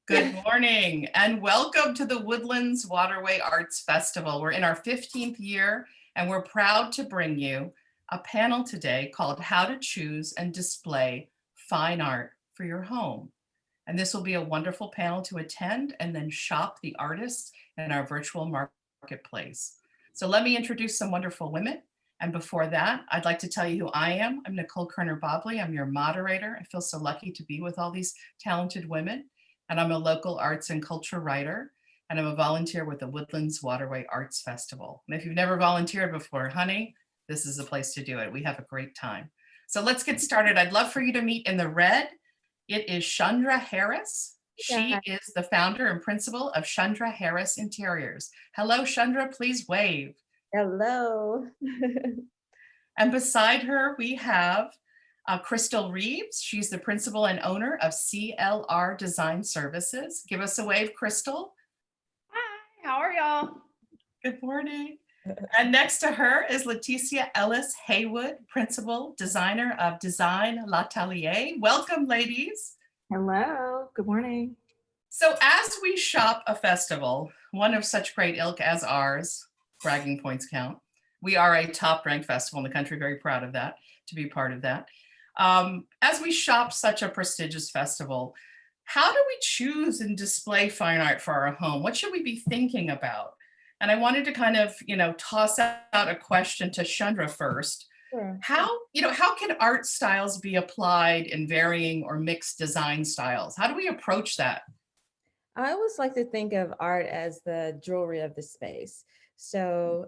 Good morning and welcome to the Woodlands Waterway Arts Festival. We're in our 15th year and we're proud to bring you a panel today called How to Choose and Display Fine Art for Your Home. And this will be a wonderful panel to attend and then shop the artists in our virtual marketplace. So let me introduce some wonderful women. And before that, I'd like to tell you who I am. I'm Nickole Kerner Bobley. I'm your moderator. I feel so lucky to be with all these talented women. And I'm a local arts and culture writer. And I'm a volunteer with the Woodlands Waterway Arts Festival. And if you've never volunteered before, honey, this is the place to do it. We have a great time. So let's get started. I'd love for you to meet in the red. It is Shundra Harris. She is the founder and principal of Shundra Harris Interiors. Hello, Shundra, please wave. Hello. And beside her, we have Crystal Reeves. She's the principal and owner of CLR Design Services. Give us a wave, Crystal. Hi, how are y'all? Good morning. And next to her is Letecia Ellis Haywood, principal designer of Design L'Atelier. Welcome, ladies. Hello. Good morning. So as we shop a festival, one of such great ilk as ours, bragging points count, we are a top-ranked festival in the country, very proud of that, to be part of that. As we shop such a prestigious festival, how do we choose and display fine art for our home? What should we be thinking about? And I wanted to kind of, toss out a question to Shundra first. Sure. How can art styles be applied in varying or mixed design styles? How do we approach that? I always like to think of art as the jewelry of the space. So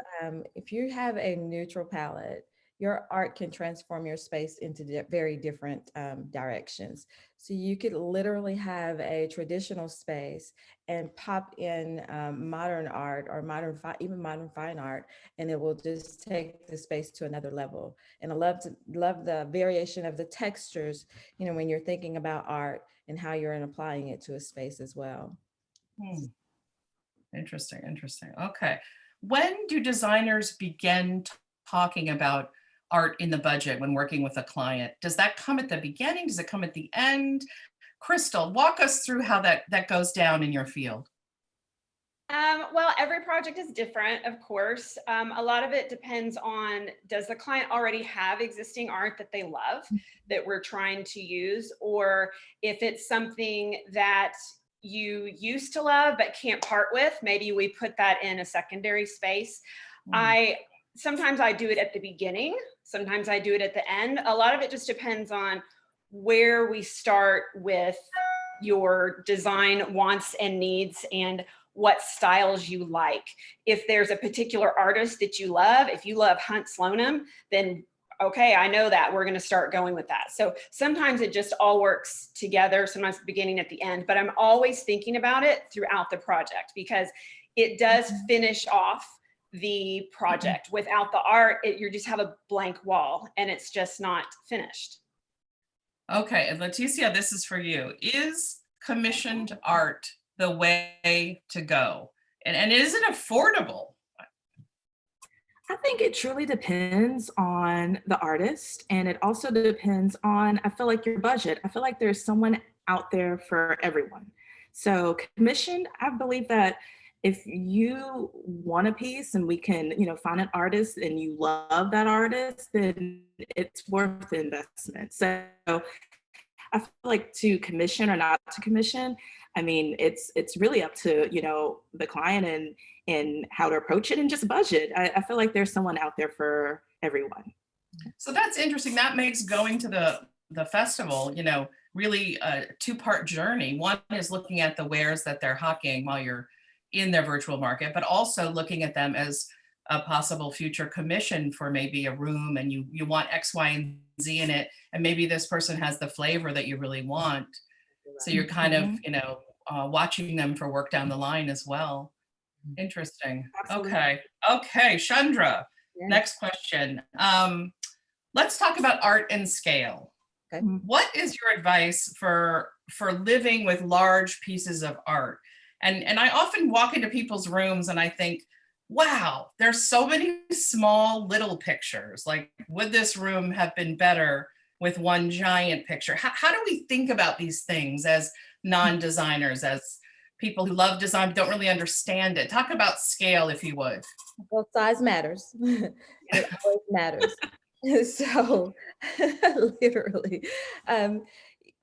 if you have a neutral palette, your art can transform your space into very different directions. So you could literally have a traditional space and pop in modern art or even modern fine art, and it will just take the space to another level. And I love the variation of the textures, when you're thinking about art and how you're applying it to a space as well. Interesting. Okay. When do designers begin talking about art in the budget when working with a client? Does that come at the beginning? Does it come at the end? Crystal, walk us through how that goes down in your field. Well, every project is different, of course. A lot of it depends on, does the client already have existing art that they love that we're trying to use? Or if it's something that you used to love but can't part with, maybe we put that in a secondary space. Sometimes I do it at the beginning, sometimes I do it at the end. A lot of it just depends on where we start with your design wants and needs and what styles you like. If there's a particular artist that you love, if you love Hunt Slonim, then okay, I know that we're going to start going with that. So sometimes it just all works together, sometimes the beginning at the end, but I'm always thinking about it throughout the project because it does finish off the project. Without the art, you just have a blank wall and it's just not finished. Okay, and Letecia, this is for you. Is commissioned art the way to go? And is it affordable? I think it truly depends on the artist, and it also depends on, I feel like, your budget. I feel like there's someone out there for everyone. So commissioned, I believe that if you want a piece and we can, find an artist and you love that artist, then it's worth the investment. So I feel like to commission or not to commission, I mean, it's really up to, the client and how to approach it and just budget. I feel like there's someone out there for everyone. So that's interesting. That makes going to the festival, really a two-part journey. One is looking at the wares that they're hawking while you're in their virtual market, but also looking at them as a possible future commission for maybe a room and you want X, Y, and Z in it. And maybe this person has the flavor that you really want. So you're kind of, watching them for work down the line as well. Interesting. Absolutely. Okay, Shundra, next question. Let's talk about art and scale. Okay. What is your advice for living with large pieces of art? And I often walk into people's rooms and I think, wow, there's so many small little pictures. Like, would this room have been better with one giant picture? How do we think about these things as non-designers, as people who love design but don't really understand it. Talk about scale, if you would. Well, size matters. It always matters. So literally,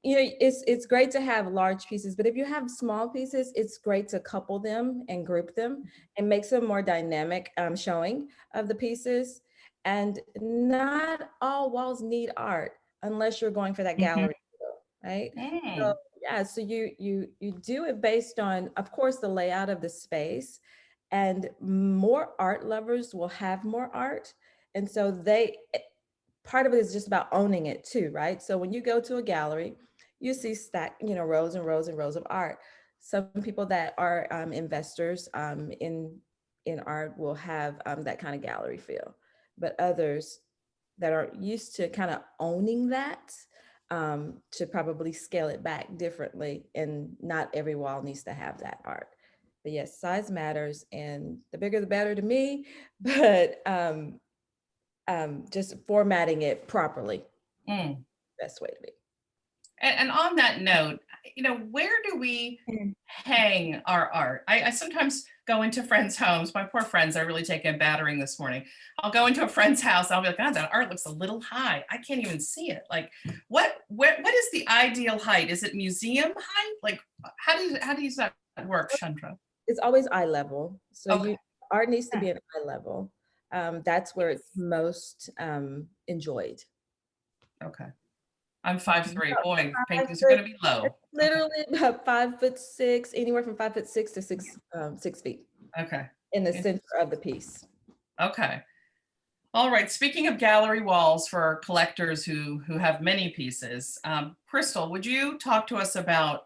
it's great to have large pieces, but if you have small pieces, it's great to couple them and group them and make some more dynamic showing of the pieces. And not all walls need art unless you're going for that gallery feel, right? So yeah, so you do it based on, of course, the layout of the space, and more art lovers will have more art. And so part of it is just about owning it too, right? So when you go to a gallery, you see rows and rows and rows of art. Some people that are investors in art will have that kind of gallery feel, but others that are used to kind of owning that should probably scale it back differently, and not every wall needs to have that art. But yes, size matters, and the bigger the better to me, but just formatting it properly, best way to be. And on that note, where do we hang our art? I sometimes go into friends' homes. My poor friends are really taking a battering this morning. I'll go into a friend's house. I'll be like, God, that art looks a little high. I can't even see it. Like, what is the ideal height? Is it museum height? Like, how does that work, Shundra? It's always eye level. So Okay. art needs to be an eye level. That's where it's most enjoyed. Okay. I'm 5'3". Boy, paintings are going to be low. Literally about 5'6", anywhere from 5'6" to 6 feet. Okay. In the center of the piece. Okay. All right. Speaking of gallery walls for collectors who have many pieces, Crystal, would you talk to us about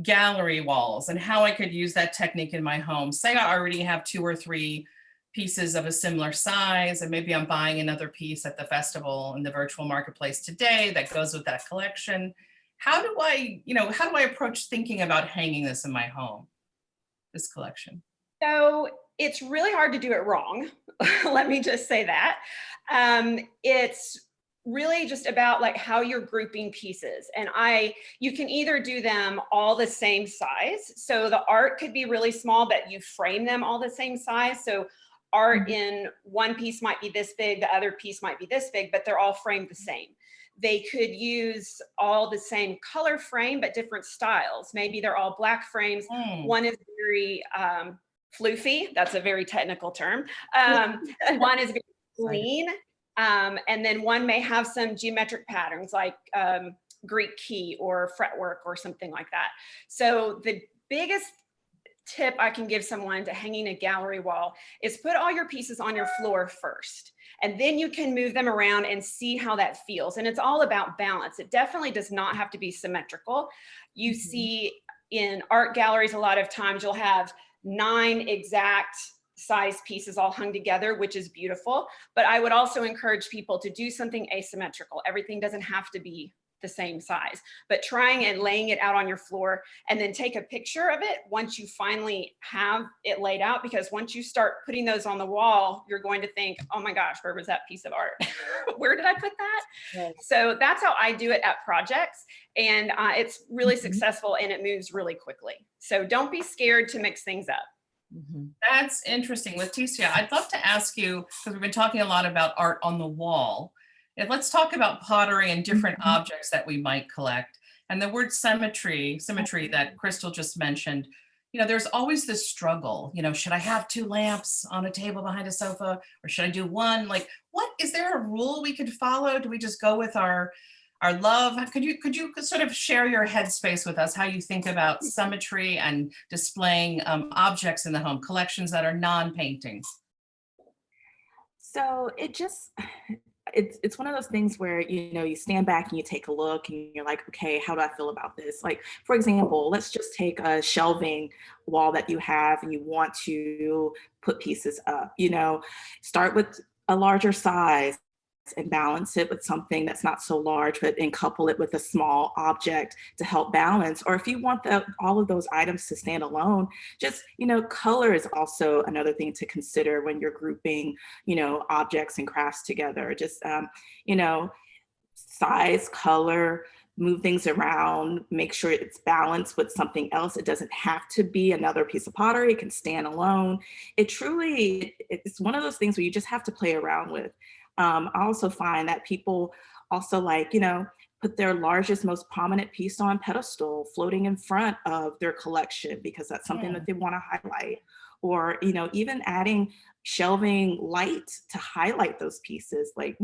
gallery walls and how I could use that technique in my home? Say I already have 2 or 3 pieces of a similar size, and maybe I'm buying another piece at the festival in the virtual marketplace today that goes with that collection. How do I approach thinking about hanging this in my home, this collection? So it's really hard to do it wrong. Let me just say that. It's really just about like how you're grouping pieces. And you can either do them all the same size. So the art could be really small, but you frame them all the same size. So art in one piece might be this big, the other piece might be this big, but they're all framed the same. They could use all the same color frame, but different styles. Maybe they're all black frames. One is very floofy. That's a very technical term. One is very clean. And then one may have some geometric patterns like Greek key or fretwork or something like that. So the biggest tip I can give someone to hanging a gallery wall is put all your pieces on your floor first, and then you can move them around and see how that feels. And it's all about balance. It definitely does not have to be symmetrical. You see in art galleries, a lot of times you'll have 9 exact size pieces all hung together, which is beautiful. But I would also encourage people to do something asymmetrical. Everything doesn't have to be the same size, but trying and laying it out on your floor, and then take a picture of it once you finally have it laid out, because once you start putting those on the wall, you're going to think, oh my gosh, where was that piece of art? Where did I put that? Right. So that's how I do it at projects, and it's really successful, and it moves really quickly. So don't be scared to mix things up. That's interesting. Letecia, I'd love to ask you, because we've been talking a lot about art on the wall. Let's talk about pottery and different objects that we might collect. And the word symmetry that Crystal just mentioned, there's always this struggle, should I have 2 lamps on a table behind a sofa, or should I do 1? Like, is there a rule we could follow? Do we just go with our love? Could you sort of share your headspace with us, how you think about symmetry and displaying objects in the home, collections that are non-paintings? So it's one of those things where, you stand back and you take a look and you're like, okay, how do I feel about this? Like, for example, let's just take a shelving wall that you have and you want to put pieces up, start with a larger size and balance it with something that's not so large, and couple it with a small object to help balance. Or if you want all of those items to stand alone, just, color is also another thing to consider when you're grouping, objects and crafts together. Just, size, color, move things around, make sure it's balanced with something else. It doesn't have to be another piece of pottery. It can stand alone. It's one of those things where you just have to play around with. I also find that people also like, put their largest, most prominent piece on pedestal, floating in front of their collection because that's something that they want to highlight. Or, even adding shelving light to highlight those pieces, like,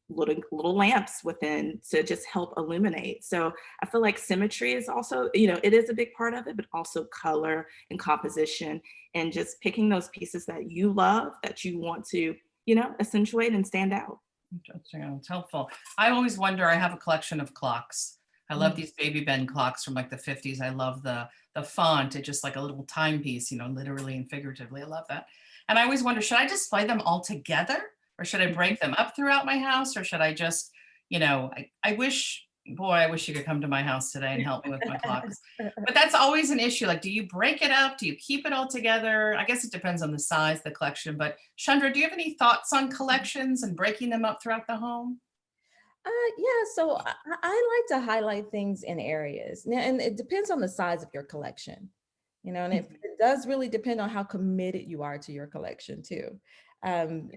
little lamps within to just help illuminate. So I feel like symmetry is also, it is a big part of it, but also color and composition and just picking those pieces that you love, that you want to, accentuate and stand out. Interesting. It's helpful. I always wonder, I have a collection of clocks. I love these baby Ben clocks from like the 50s. I love the font. It's just like a little timepiece, literally and figuratively. I love that. And I always wonder, should I display them all together? Or should I break them up throughout my house? Or should I just, I wish you could come to my house today and help me with my clocks. But that's always an issue. Like, do you break it up? Do you keep it all together? I guess it depends on the size of the collection. But Shundra, do you have any thoughts on collections and breaking them up throughout the home? Yeah, so I like to highlight things in areas. Now, and it depends on the size of your collection, and it does really depend on how committed you are to your collection too.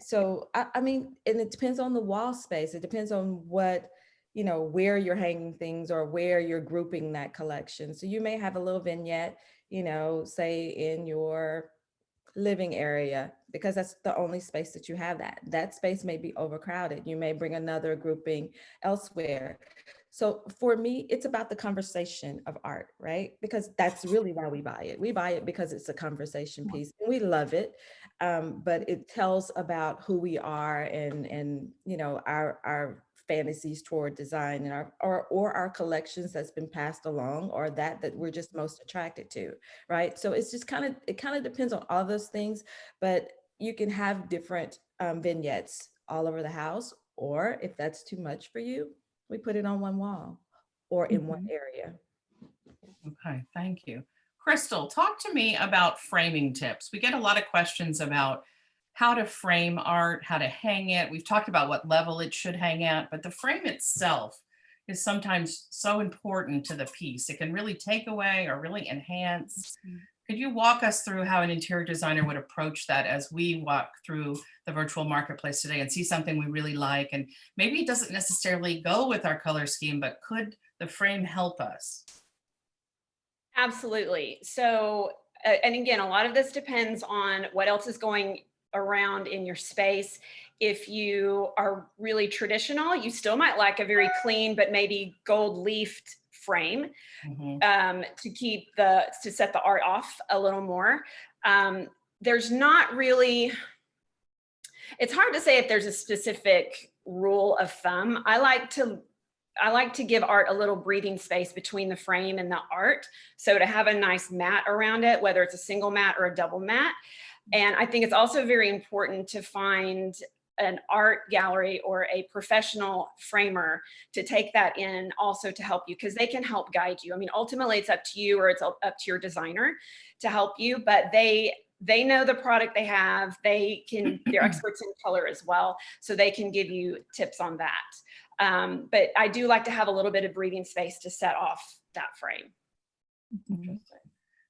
So I mean, and it depends on the wall space. It depends on what, where you're hanging things or where you're grouping that collection. So you may have a little vignette, say in your living area, because that's the only space that you have. That space may be overcrowded. You may bring another grouping elsewhere. So for me, it's about the conversation of art, right? Because that's really why we buy it. We buy it because it's a conversation piece and we love it. But it tells about who we are and our fantasies toward design and our collections that's been passed along, or that we're just most attracted to, right? So it's just it kind of depends on all those things, but you can have different vignettes all over the house, or if that's too much for you, we put it on one wall or in one area. Okay, thank you. Crystal, talk to me about framing tips. We get a lot of questions about how to frame art, how to hang it. We've talked about what level it should hang at, but the frame itself is sometimes so important to the piece. It can really take away or really enhance. Could you walk us through how an interior designer would approach that as we walk through the virtual marketplace today and see something we really like? And maybe it doesn't necessarily go with our color scheme, but could the frame help us? Absolutely. So, and again, a lot of this depends on what else is going around in your space. If you are really traditional, you still might like a very clean, but maybe gold leafed frame to set the art off a little more. There's not really, it's hard to say if there's a specific rule of thumb. I like to give art a little breathing space between the frame and the art. So to have a nice mat around it, whether it's a single mat or a double mat. And I think it's also very important to find an art gallery or a professional framer to take that in also to help you, because they can help guide you. I mean, ultimately it's up to you, or it's up to your designer to help you, but they know the product they have. They're experts in color as well, so they can give you tips on that. But I do like to have a little bit of breathing space to set off that frame. Interesting.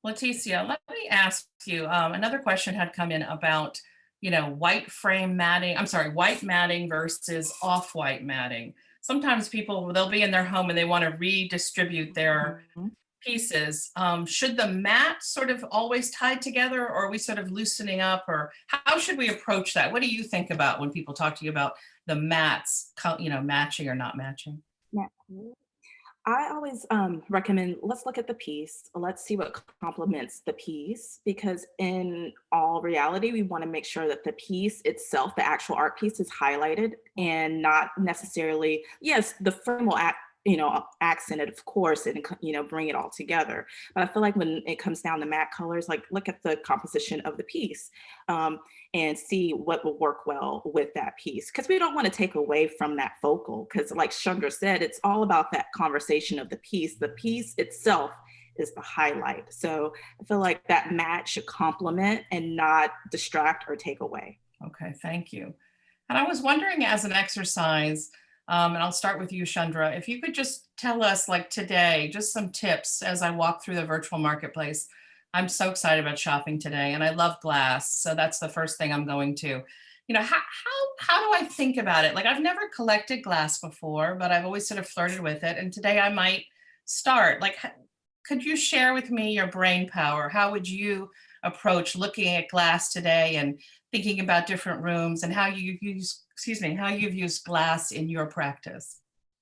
Letecia, let me ask you, another question had come in about, white matting versus off-white matting. Sometimes people, they'll be in their home and they want to redistribute their pieces. Should the mat sort of always tied together, or are we sort of loosening up, or how should we approach that? What do you think about when people talk to you about the mats, matching or not matching? Yeah. I always recommend, let's look at the piece. Let's see what complements the piece, because in all reality, we want to make sure that the piece itself, the actual art piece, is highlighted and not necessarily, yes, the frame will accent it, of course, and, bring it all together. But I feel like when it comes down to matte colors, like look at the composition of the piece and see what will work well with that piece. Because we don't want to take away from that focal, because like Shundra said, it's all about that conversation of the piece. The piece itself is the highlight. So I feel like that matte should complement and not distract or take away. Okay, thank you. And I was wondering, as an exercise, And I'll start with you, Shundra. If you could just tell us, like today, just some tips as I walk through the virtual marketplace. I'm so excited about shopping today, and I love glass, so that's the first thing I'm going to. How do I think about it? Like, I've never collected glass before, but I've always sort of flirted with it, and today I might start. Like, could you share with me your brain power? How would you approach looking at glass today and thinking about different rooms and how you use, how you've used glass in your practice?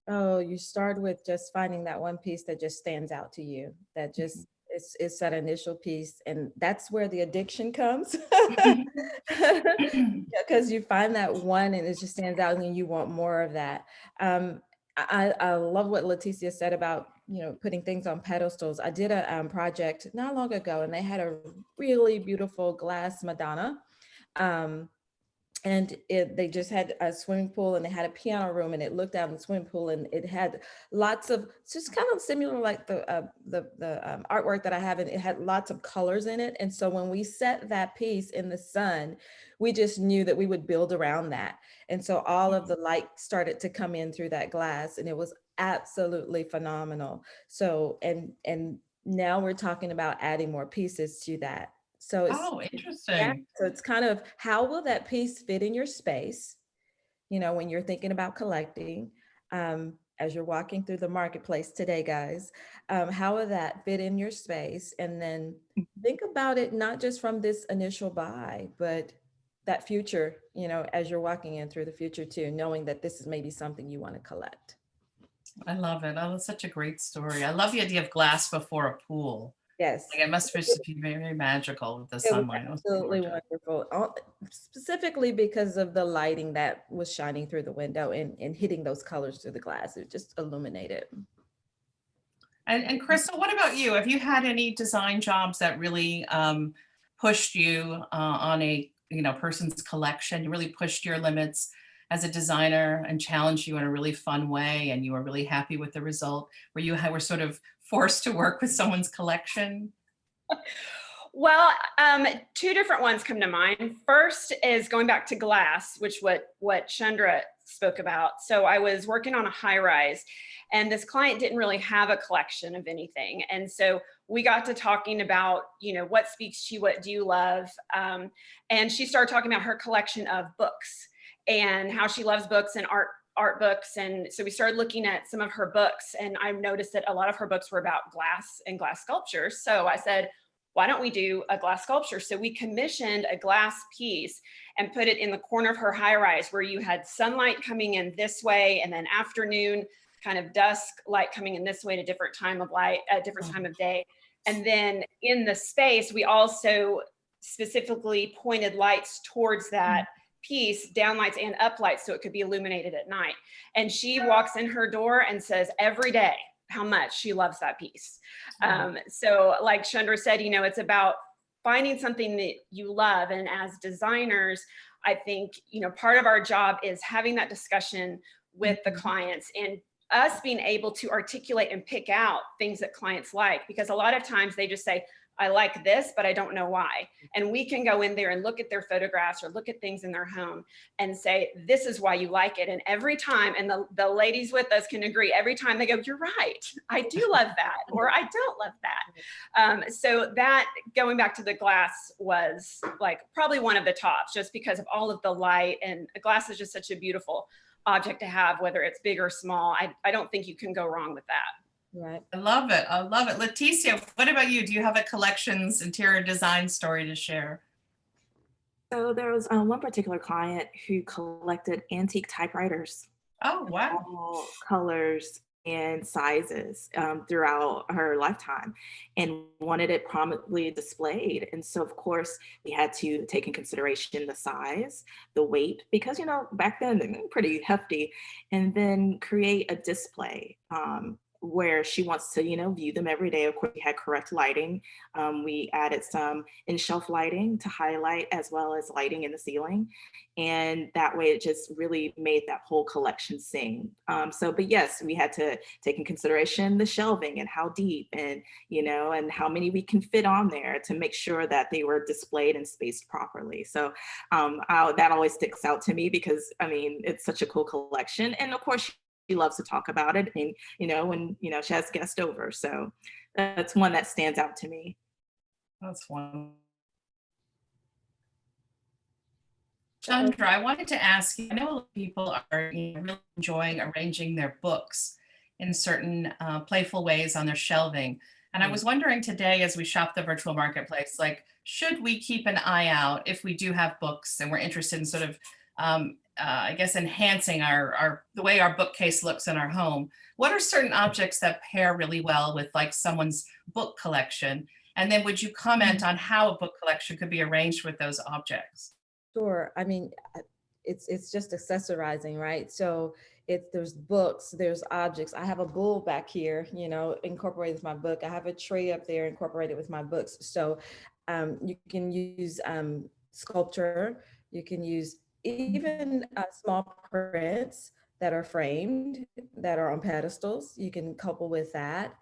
Oh, you start with just finding that one piece that just stands out to you, that just it's that initial piece, and that's where the addiction comes. Because you find that one and it just stands out and you want more of that. I love what Letecia said about, putting things on pedestals. I did a project not long ago, and they had a really beautiful glass Madonna. And they just had a swimming pool, and they had a piano room, and it looked out in the swimming pool, and it had lots of, just kind of similar like the artwork that I have, and it had lots of colors in it. And so when we set that piece in the sun, we just knew that we would build around that. And so all of the light started to come in through that glass, and it was absolutely phenomenal. So, and now we're talking about adding more pieces to that. So it's, Oh, yeah, interesting. so it's kind of, how will that piece fit in your space? When you're thinking about collecting, as you're walking through the marketplace today, guys, how will that fit in your space? And then think about it, not just from this initial buy, but that future, as you're walking in through the future too, knowing that this is maybe something you want to collect. I love it. Oh, that's such a great story. I love the idea of glass before a pool. Yes. Like, it must be very, very magical with the It was sunlight. It was absolutely gorgeous. wonderful, specifically because of the lighting that was shining through the window and hitting those colors through the glass. It just illuminated. And Crystal, what about you? Have you had any design jobs that really pushed you on a person's collection? You really pushed your limits as a designer and challenged you in a really fun way, and you were really happy with the result, where you were sort of forced to work with someone's collection? Well, two different ones come to mind. First is going back to glass, which what Shundra spoke about. So I was working on a high rise, and this client didn't really have a collection of anything. And so we got to talking about, what speaks to you, what do you love? And she started talking about her collection of books and how she loves books and art books. And so we started looking at some of her books, and I noticed that a lot of her books were about glass and glass sculptures. So I said, why don't we do a glass sculpture? So we commissioned a glass piece and put it in the corner of her high rise, where you had sunlight coming in this way, and then afternoon kind of dusk light coming in this way at a different time of light, a different time of day. And then in the space, we also specifically pointed lights towards that piece, down lights and up lights, so it could be illuminated at night. And she walks in her door and says every day how much she loves that piece. So like Shundra said, it's about finding something that you love. And as designers, I think, part of our job is having that discussion with the clients, and us being able to articulate and pick out things that clients like, because a lot of times they just say, I like this, but I don't know why. And we can go in there and look at their photographs or look at things in their home and say, this is why you like it. And every time, and the ladies with us can agree, every time they go, you're right, I do love that, or I don't love that. So that, going back to the glass, was like probably one of the tops, just because of all of the light, and glass is just such a beautiful object to have, whether it's big or small. I don't think you can go wrong with that. Right. I love it. I love it. Letecia, what about you? Do you have a collections interior design story to share? So there was one particular client who collected antique typewriters. Oh, wow. All colors and sizes throughout her lifetime, and wanted it prominently displayed. And so of course we had to take in consideration the size, the weight, because back then they were pretty hefty, and then create a display where she wants to, view them every day. Of course, we had correct lighting. We added some in-shelf lighting to highlight, as well as lighting in the ceiling. And that way it just really made that whole collection sing. But yes, we had to take in consideration the shelving and how deep, and, and how many we can fit on there to make sure that they were displayed and spaced properly. So that always sticks out to me, because it's such a cool collection. And of course, she loves to talk about it, and when she has guests over. So that's one that stands out to me. That's one. Shundra, I wanted to ask you, I know a lot of people are really enjoying arranging their books in certain playful ways on their shelving. And I was wondering today, as we shop the virtual marketplace, like, should we keep an eye out if we do have books and we're interested in sort of, I guess, enhancing the way our bookcase looks in our home? What are certain objects that pair really well with like someone's book collection? And then would you comment on how a book collection could be arranged with those objects? Sure. I mean, it's just accessorizing, right? So there's books, there's objects. I have a bull back here, incorporated with my book. I have a tray up there incorporated with my books. So you can use sculpture. You can use even small prints that are framed, that are on pedestals. You can couple with that.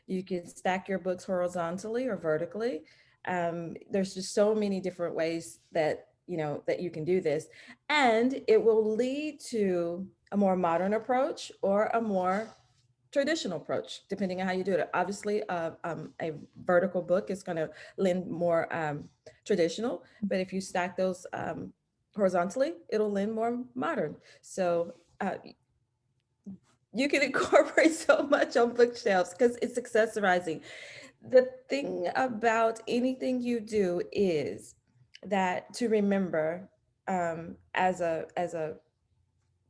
You can stack your books horizontally or vertically. There's just so many different ways that you can do this, and it will lead to a more modern approach or a more traditional approach, depending on how you do it. Obviously, a vertical book is going to lend more traditional, but if you stack those horizontally, it'll lend more modern. So you can incorporate so much on bookshelves because it's accessorizing. The thing about anything you do is that to remember as a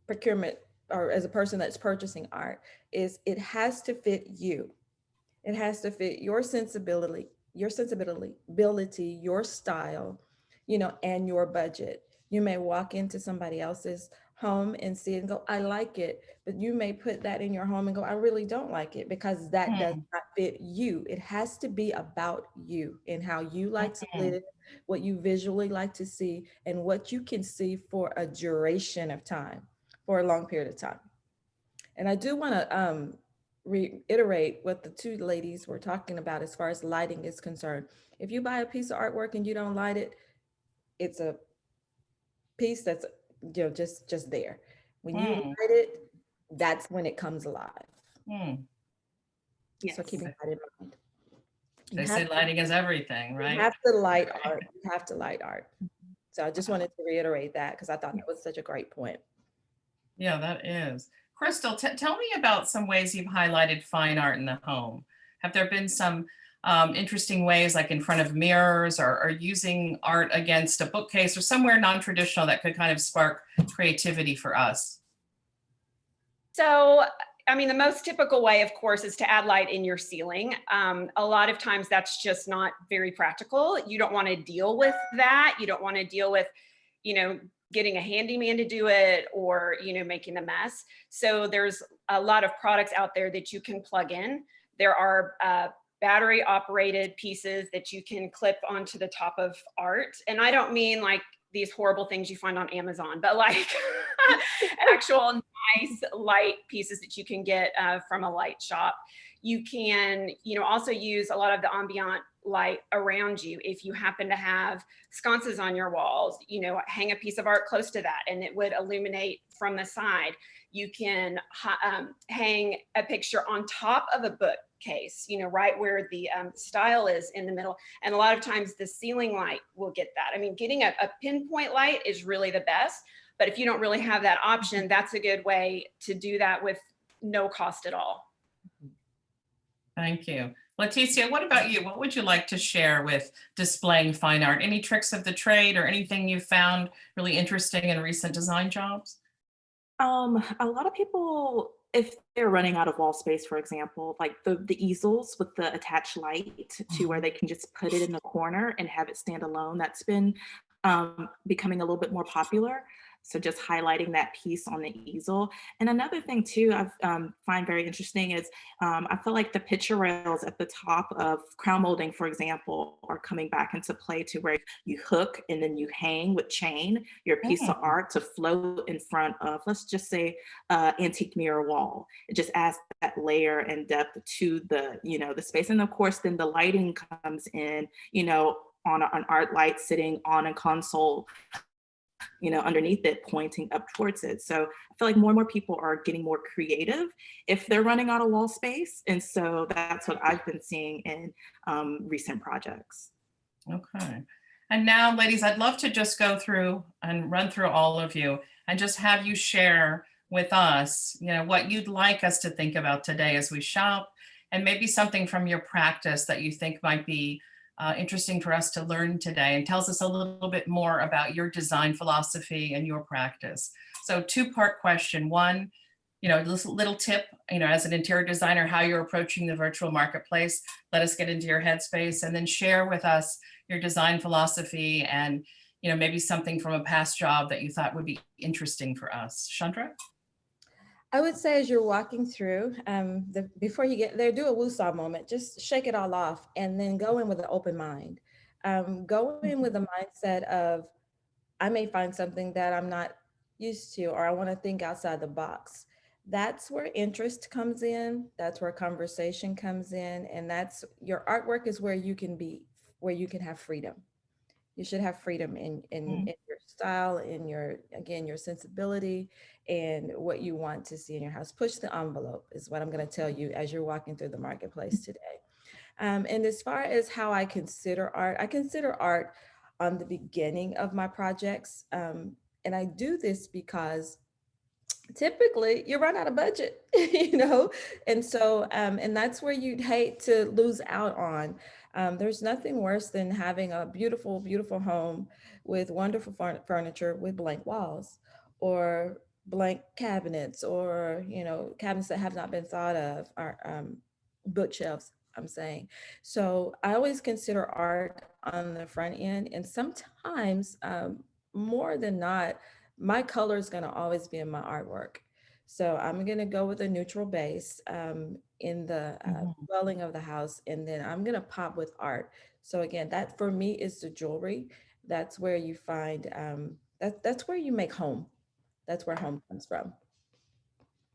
procurement or as a person that's purchasing art is it has to fit you. It has to fit your sensibility, your style, and your budget. You may walk into somebody else's home and see it and go, I like it. But you may put that in your home and go, I really don't like it because that does not fit you. It has to be about you and how you like to live, what you visually like to see, and what you can see for a duration of time, for a long period of time. And I do want to reiterate what the two ladies were talking about as far as lighting is concerned. If you buy a piece of artwork and you don't light it, it's a piece that's just there. When you light it, that's when it comes alive. Yes. So keeping that in mind. They say lighting is everything, right? You have to light art. You have to light art. So I just wanted to reiterate that because I thought that was such a great point. Yeah, that is. Crystal, tell me about some ways you've highlighted fine art in the home. Have there been some interesting ways, like in front of mirrors or using art against a bookcase or somewhere non-traditional that could kind of spark creativity for us? So, I mean, the most typical way, of course, is to add light in your ceiling. A lot of times that's just not very practical. You don't want to deal with that. You don't want to deal with, getting a handyman to do it or, making a mess. So there's a lot of products out there that you can plug in. There are battery operated pieces that you can clip onto the top of art. And I don't mean like these horrible things you find on Amazon, but like actual nice light pieces that you can get from a light shop. You can, also use a lot of the ambient light around you. If you happen to have sconces on your walls, hang a piece of art close to that and it would illuminate from the side. You can hang a picture on top of a bookcase, right where the style is in the middle. And a lot of times the ceiling light will get that. I mean, getting a pinpoint light is really the best, but if you don't really have that option, that's a good way to do that with no cost at all. Thank you. Letecia, what about you? What would you like to share with displaying fine art? Any tricks of the trade or anything you found really interesting in recent design jobs? A lot of people, if they're running out of wall space, for example, like the easels with the attached light to where they can just put it in the corner and have it stand alone, that's been becoming a little bit more popular. So just highlighting that piece on the easel. And another thing too, I find very interesting is I feel like the picture rails at the top of crown molding, for example, are coming back into play to where you hook and then you hang with chain your piece of art to float in front of, let's just say, antique mirror wall. It just adds that layer and depth to the, the space. And of course, then the lighting comes in, on an art light sitting on a console underneath it, pointing up towards it. So I feel like more and more people are getting more creative if they're running out of wall space. And so that's what I've been seeing in recent projects. Okay. And now, ladies, I'd love to just go through and run through all of you and just have you share with us, what you'd like us to think about today as we shop, and maybe something from your practice that you think might be interesting for us to learn today, and tells us a little bit more about your design philosophy and your practice. So two-part question. One, little tip, as an interior designer, how you're approaching the virtual marketplace. Let us get into your headspace, and then share with us your design philosophy and, maybe something from a past job that you thought would be interesting for us. Shundra? I would say as you're walking through, before you get there, do a woosah moment, just shake it all off and then go in with an open mind. Go in with a mindset of, I may find something that I'm not used to, or I want to think outside the box. That's where interest comes in. That's where conversation comes in. And that's your artwork is where you can have freedom. You should have freedom in your style, in your sensibility, and what you want to see in your house. Push the envelope is what I'm going to tell you as you're walking through the marketplace today. And as far as how I consider art on the beginning of my projects. And I do this because typically you run out of budget, and so, and that's where you'd hate to lose out on. There's nothing worse than having a beautiful, beautiful home with wonderful furniture with blank walls, or blank cabinets, or, cabinets that have not been thought of, or bookshelves, I'm saying. So I always consider art on the front end, and sometimes more than not, my color is going to always be in my artwork. So I'm going to go with a neutral base in the dwelling of the house, and then I'm going to pop with art. So again, that for me is the jewelry. That's where you find, that's where you make home. That's where home comes from.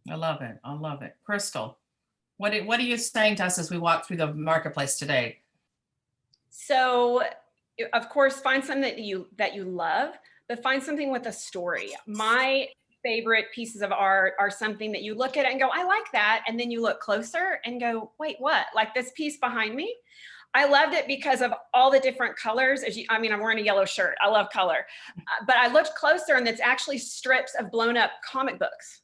I love it. I love it. Crystal, what are you saying to us as we walk through the marketplace today? So, of course, find something that you love, but find something with a story. My favorite pieces of art are something that you look at it and go, I like that. And then you look closer and go, wait, what? Like this piece behind me? I loved it because of all the different colors. I'm wearing a yellow shirt. I love color. But I looked closer and it's actually strips of blown up comic books.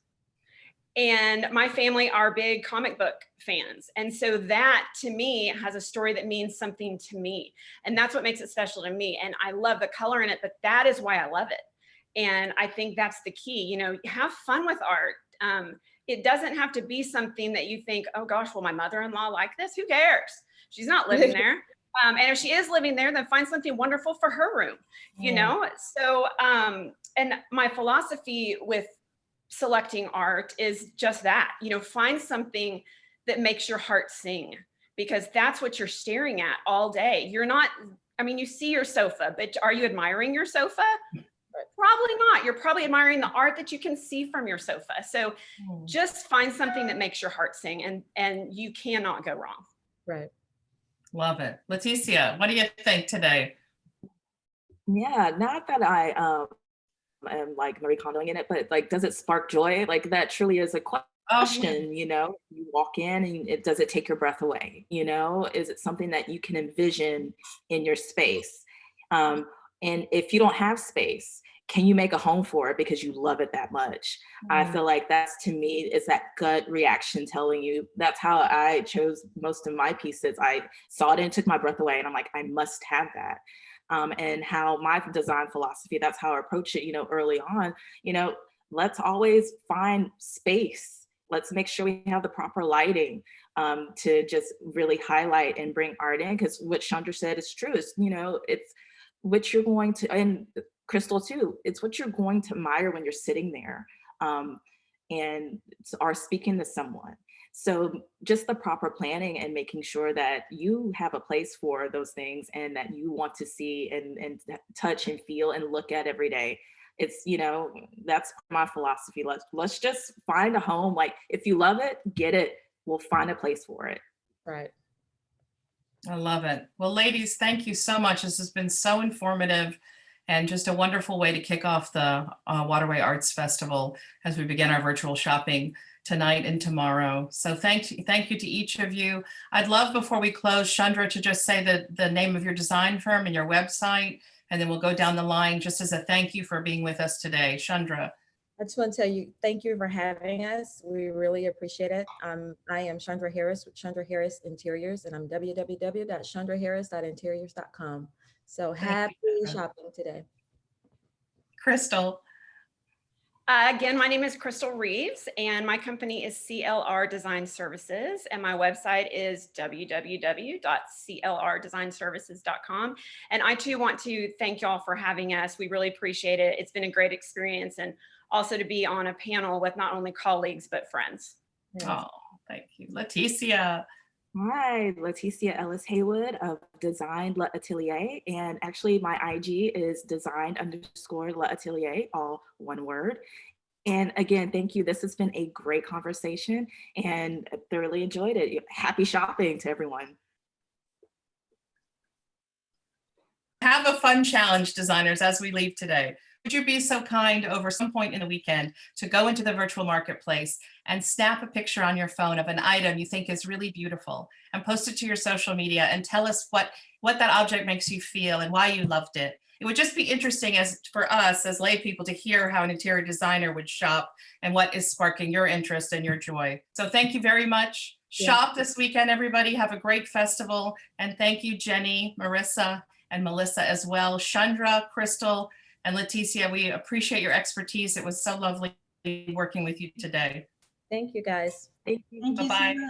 And my family are big comic book fans. And so that to me has a story that means something to me. And that's what makes it special to me. And I love the color in it, but that is why I love it. And I think that's the key, have fun with art. It doesn't have to be something that you think, oh gosh, will my mother-in-law like this? Who cares? She's not living there. And if she is living there, then find something wonderful for her room, So, and my philosophy with selecting art is just that, find something that makes your heart sing, because that's what you're staring at all day. You're not, you see your sofa, but are you admiring your sofa? Probably not. You're probably admiring the art that you can see from your sofa. So just find something that makes your heart sing, and you cannot go wrong. Right. Love it. Letecia, what do you think today? Yeah, not that I am like Marie Kondoing in it, but like, does it spark joy? Like that truly is a question, you walk in and does it take your breath away? Is it something that you can envision in your space? And if you don't have space, can you make a home for it because you love it that much? I feel like that's, to me, is that gut reaction telling you. That's how I chose most of my pieces. I saw it and it took my breath away, and I'm like, I must have that. And how my design philosophy, that's how I approach it, early on, let's always find space. Let's make sure we have the proper lighting to just really highlight and bring art in. Because what Shundra said is true. It's what you're going to, and Crystal too, it's what you're going to admire when you're sitting there and are speaking to someone. So just the proper planning and making sure that you have a place for those things and that you want to see and touch and feel and look at every day. It's, that's my philosophy. Let's just find a home. Like, if you love it, get it. We'll find a place for it. Right. I love it. Well, ladies, thank you so much. This has been so informative and just a wonderful way to kick off the Waterway Arts Festival as we begin our virtual shopping tonight and tomorrow. So thank you to each of you. I'd love, before we close, Shundra, to just say the name of your design firm and your website, and then we'll go down the line just as a thank you for being with us today. Shundra. I just want to tell you, thank you for having us. We really appreciate it. I am Shundra Harris with Shundra Harris Interiors, and I'm www.shundraharris.interiors.com. So happy shopping today. Crystal. Again, my name is Crystal Reeves, and my company is CLR Design Services, and my website is www.clrdesignservices.com. And I too want to thank y'all for having us. We really appreciate it. It's been a great experience, and also to be on a panel with not only colleagues, but friends. Oh, thank you. Letecia. Hi, Letecia Ellis Haywood of Designed Letecia, and actually my IG is designed_Letecia, all one word. And again, thank you. This has been a great conversation and I thoroughly enjoyed it. Happy shopping to everyone. Have a fun challenge, designers, as we leave today. Would you be so kind over some point in the weekend to go into the virtual marketplace and snap a picture on your phone of an item you think is really beautiful and post it to your social media and tell us what that object makes you feel and why you loved it. It would just be interesting for us as lay people to hear how an interior designer would shop and what is sparking your interest and your joy. So thank you very much. Shop this weekend, everybody. Have a great festival. And thank you, Jenny, Marissa, and Melissa as well. Shundra, Crystal, and Letecia, we appreciate your expertise. It was so lovely working with you today. Thank you, guys. Thank you. Bye-bye.